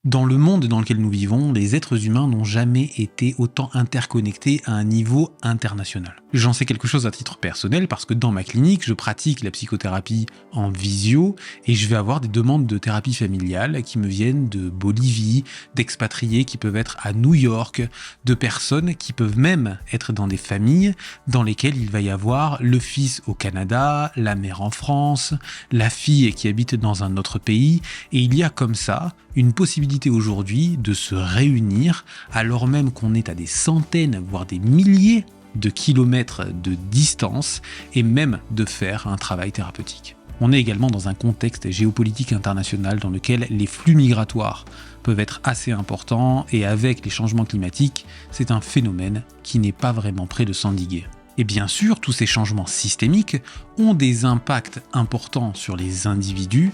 Dans le monde dans lequel nous vivons, les êtres humains n'ont jamais été autant interconnectés à un niveau international. J'en sais quelque chose à titre personnel parce que dans ma clinique, je pratique la psychothérapie en visio et je vais avoir des demandes de thérapie familiale qui me viennent de Bolivie, d'expatriés qui peuvent être à New York, de personnes qui peuvent même être dans des familles dans lesquelles il va y avoir le fils au Canada, la mère en France, la fille qui habite dans un autre pays, et il y a comme ça une possibilité aujourd'hui de se réunir alors même qu'on est à des centaines, voire des milliers de kilomètres de distance et même de faire un travail thérapeutique. On est également dans un contexte géopolitique international dans lequel les flux migratoires peuvent être assez importants et avec les changements climatiques, c'est un phénomène qui n'est pas vraiment près de s'endiguer. Et bien sûr, tous ces changements systémiques ont des impacts importants sur les individus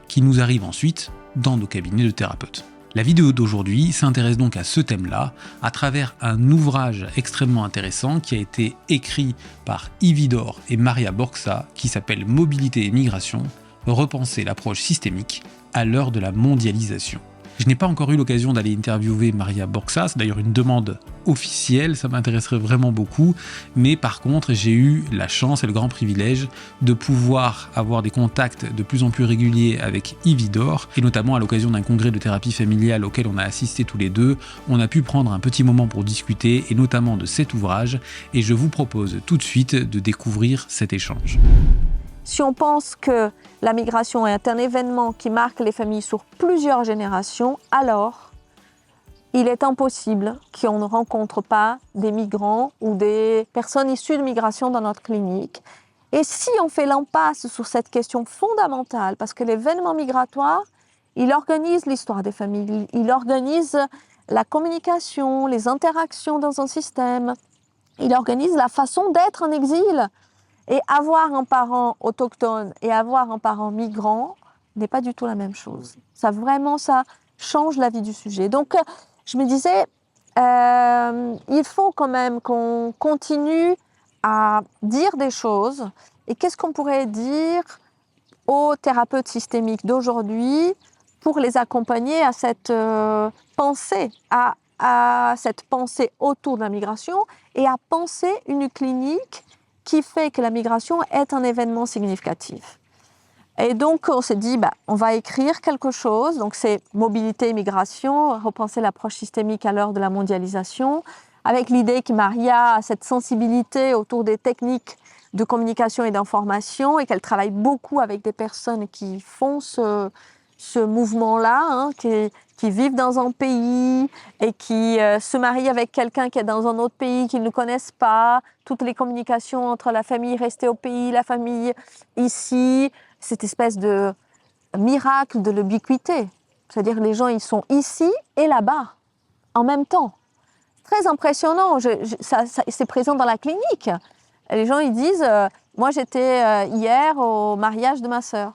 qui nous arrivent ensuite dans nos cabinets de thérapeutes. La vidéo d'aujourd'hui s'intéresse donc à ce thème-là à travers un ouvrage extrêmement intéressant qui a été écrit par Ividor et Maria Borxa qui s'appelle Mobilité et migration, repenser l'approche systémique à l'heure de la mondialisation. Je n'ai pas encore eu l'occasion d'aller interviewer Maria Borxa, c'est d'ailleurs une demande officielle, ça m'intéresserait vraiment beaucoup, mais par contre j'ai eu la chance et le grand privilège de pouvoir avoir des contacts de plus en plus réguliers avec Ividor, et notamment à l'occasion d'un congrès de thérapie familiale auquel on a assisté tous les deux, on a pu prendre un petit moment pour discuter, et notamment de cet ouvrage, et je vous propose tout de suite de découvrir cet échange. Si on pense que la migration est un événement qui marque les familles sur plusieurs générations, alors il est impossible qu'on ne rencontre pas des migrants ou des personnes issues de migration dans notre clinique. Et si on fait l'impasse sur cette question fondamentale, parce que l'événement migratoire, il organise l'histoire des familles, il organise la communication, les interactions dans un système, il organise la façon d'être en exil. Et avoir un parent autochtone et avoir un parent migrant n'est pas du tout la même chose. Ça change la vie du sujet. Donc, je me disais, il faut quand même qu'on continue à dire des choses. Et qu'est-ce qu'on pourrait dire aux thérapeutes systémiques d'aujourd'hui pour les accompagner à cette pensée, à cette pensée autour de la migration et à penser une clinique qui fait que la migration est un événement significatif. Et donc, on s'est dit, on va écrire quelque chose. Donc, c'est mobilité et migration, repenser l'approche systémique à l'heure de la mondialisation, avec l'idée que Maria a cette sensibilité autour des techniques de communication et d'information et qu'elle travaille beaucoup avec des personnes qui font ce mouvement-là, qui vivent dans un pays et qui se marient avec quelqu'un qui est dans un autre pays qu'ils ne connaissent pas, toutes les communications entre la famille restée au pays, la famille ici, cette espèce de miracle de l'ubiquité. C'est-à-dire les gens, ils sont ici et là-bas, en même temps. Très impressionnant, c'est présent dans la clinique. Les gens, ils disent, moi j'étais hier au mariage de ma sœur.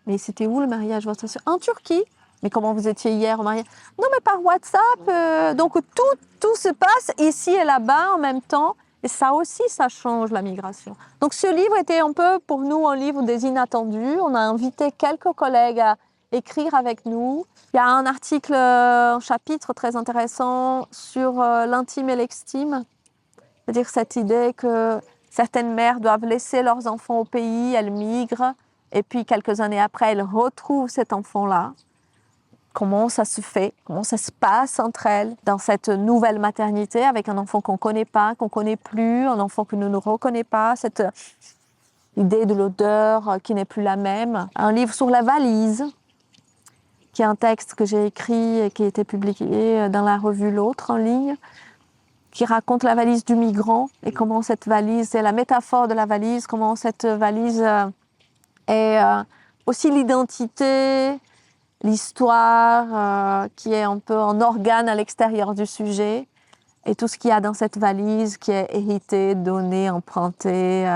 Mais c'était où le mariage de votre sœur? En Turquie. Mais comment vous étiez hier au mariage? Non, mais par WhatsApp. Donc tout se passe ici et là-bas en même temps. Et ça aussi, ça change la migration. Donc ce livre était un peu pour nous un livre des inattendus. On a invité quelques collègues à écrire avec nous. Il y a un article, un chapitre très intéressant sur l'intime et l'extime. C'est-à-dire cette idée que certaines mères doivent laisser leurs enfants au pays, elles migrent. Et puis, quelques années après, elles retrouvent cet enfant-là. Comment ça se fait? Comment ça se passe entre elles dans cette nouvelle maternité avec un enfant qu'on ne connaît pas, qu'on ne connaît plus, un enfant que nous ne reconnaît pas, cette idée de l'odeur qui n'est plus la même. Un livre sur la valise, qui est un texte que j'ai écrit et qui a été publié dans la revue L'Autre en ligne, qui raconte la valise du migrant et comment cette valise, c'est la métaphore de la valise, comment cette valise et aussi l'identité, l'histoire qui est un peu en organe à l'extérieur du sujet et tout ce qu'il y a dans cette valise qui est hérité, donné, emprunté,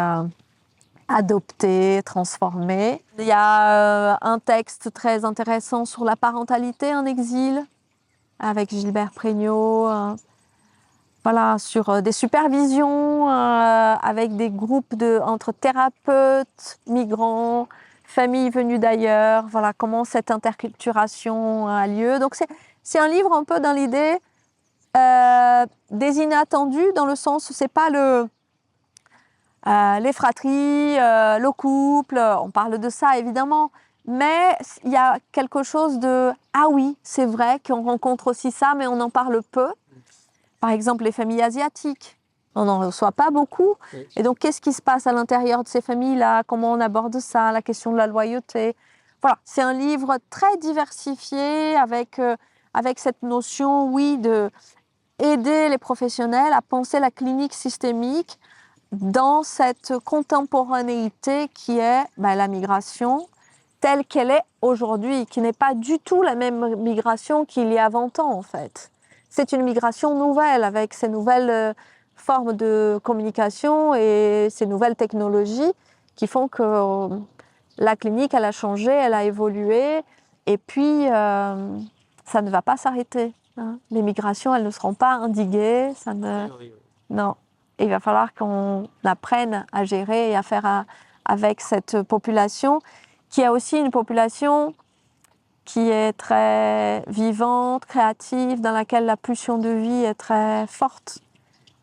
adopté, transformé. Il y a un texte très intéressant sur la parentalité en exil avec Gilbert Prégnot, sur des supervisions avec des groupes entre thérapeutes, migrants, familles venues d'ailleurs, voilà comment cette interculturation a lieu. Donc c'est un livre un peu dans l'idée des inattendus, dans le sens où c'est pas les fratries, le couple, on parle de ça évidemment, mais il y a quelque chose de « ah oui, c'est vrai qu'on rencontre aussi ça, mais on en parle peu ». Par exemple, les familles asiatiques, on n'en reçoit pas beaucoup. Et donc, qu'est-ce qui se passe à l'intérieur de ces familles-là? Comment on aborde ça? La question de la loyauté. Voilà, c'est un livre très diversifié avec cette notion, oui, de aider les professionnels à penser la clinique systémique dans cette contemporanéité qui est la migration telle qu'elle est aujourd'hui, qui n'est pas du tout la même migration qu'il y a 20 ans, en fait. C'est une migration nouvelle, avec ces nouvelles formes de communication et ces nouvelles technologies qui font que la clinique, elle a changé, elle a évolué, et puis ça ne va pas s'arrêter. Hein. Les migrations, elles ne seront pas endiguées, non. Il va falloir qu'on apprenne à gérer et à faire avec cette population, qui est aussi une population qui est très vivante, créative, dans laquelle la pulsion de vie est très forte.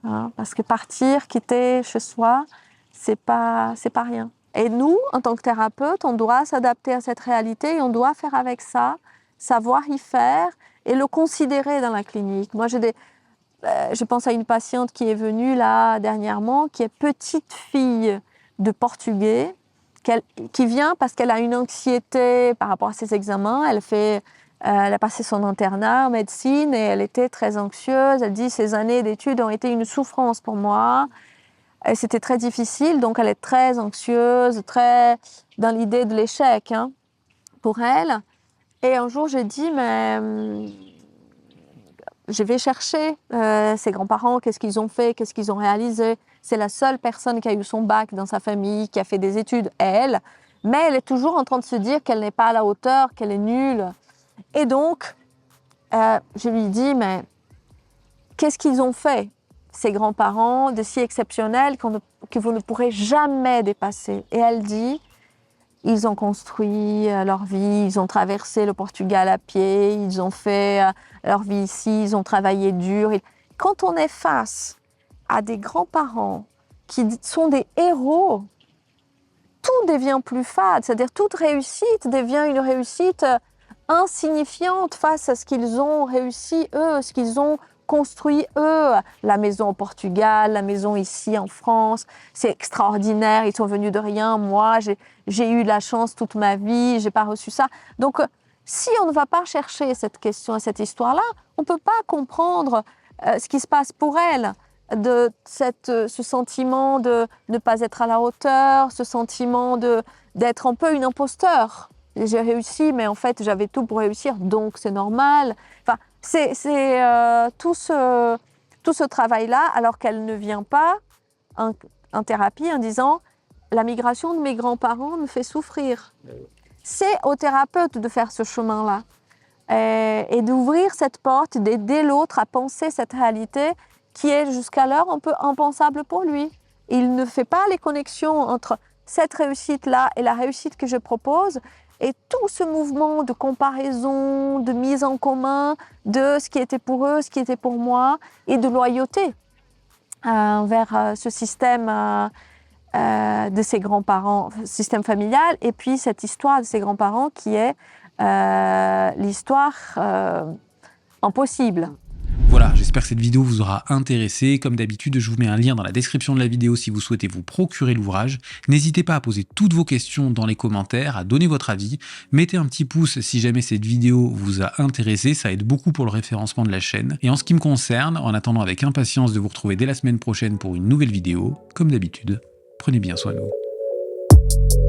Hein, parce que partir, quitter chez soi, c'est pas rien. Et nous, en tant que thérapeute, on doit s'adapter à cette réalité et on doit faire avec ça, savoir y faire et le considérer dans la clinique. Moi, je pense à une patiente qui est venue là dernièrement, qui est petite fille de Portugais, qui vient parce qu'elle a une anxiété par rapport à ses examens. Elle a passé son internat en médecine et elle était très anxieuse. Elle dit « Ces années d'études ont été une souffrance pour moi. » C'était très difficile, donc elle est très anxieuse, très dans l'idée de l'échec pour elle. Et un jour, j'ai dit « Mais je vais chercher ses grands-parents, qu'est-ce qu'ils ont fait, qu'est-ce qu'ils ont réalisé. » C'est la seule personne qui a eu son bac dans sa famille, qui a fait des études, elle. Mais elle est toujours en train de se dire qu'elle n'est pas à la hauteur, qu'elle est nulle. Et donc, je lui dis, mais qu'est-ce qu'ils ont fait, ces grands-parents, de si exceptionnels que vous ne pourrez jamais dépasser? Et elle dit, ils ont construit leur vie, ils ont traversé le Portugal à pied, ils ont fait leur vie ici, ils ont travaillé dur. Et quand on est face à des grands-parents qui sont des héros, tout devient plus fade. C'est-à-dire toute réussite devient une réussite insignifiante face à ce qu'ils ont réussi eux, ce qu'ils ont construit eux. La maison au Portugal, la maison ici en France, c'est extraordinaire, ils sont venus de rien. Moi, j'ai eu de la chance toute ma vie, j'ai pas reçu ça. Donc, si on ne va pas chercher cette question, cette histoire-là, on peut pas comprendre ce qui se passe pour elle. De ce sentiment de ne pas être à la hauteur, ce sentiment d'être un peu une imposteur. J'ai réussi, mais en fait, j'avais tout pour réussir, donc c'est normal. Enfin, c'est tout ce travail-là, alors qu'elle ne vient pas en thérapie en disant « la migration de mes grands-parents me fait souffrir ». C'est au thérapeute de faire ce chemin-là et d'ouvrir cette porte, d'aider l'autre à penser cette réalité qui est jusqu'alors un peu impensable pour lui. Il ne fait pas les connexions entre cette réussite-là et la réussite que je propose, et tout ce mouvement de comparaison, de mise en commun de ce qui était pour eux, ce qui était pour moi, et de loyauté vers ce système de ses grands-parents, système familial, et puis cette histoire de ses grands-parents qui est l'histoire impossible. Voilà, j'espère que cette vidéo vous aura intéressé. Comme d'habitude, je vous mets un lien dans la description de la vidéo si vous souhaitez vous procurer l'ouvrage. N'hésitez pas à poser toutes vos questions dans les commentaires, à donner votre avis. Mettez un petit pouce si jamais cette vidéo vous a intéressé, ça aide beaucoup pour le référencement de la chaîne. Et en ce qui me concerne, en attendant avec impatience de vous retrouver dès la semaine prochaine pour une nouvelle vidéo, comme d'habitude, prenez bien soin de vous.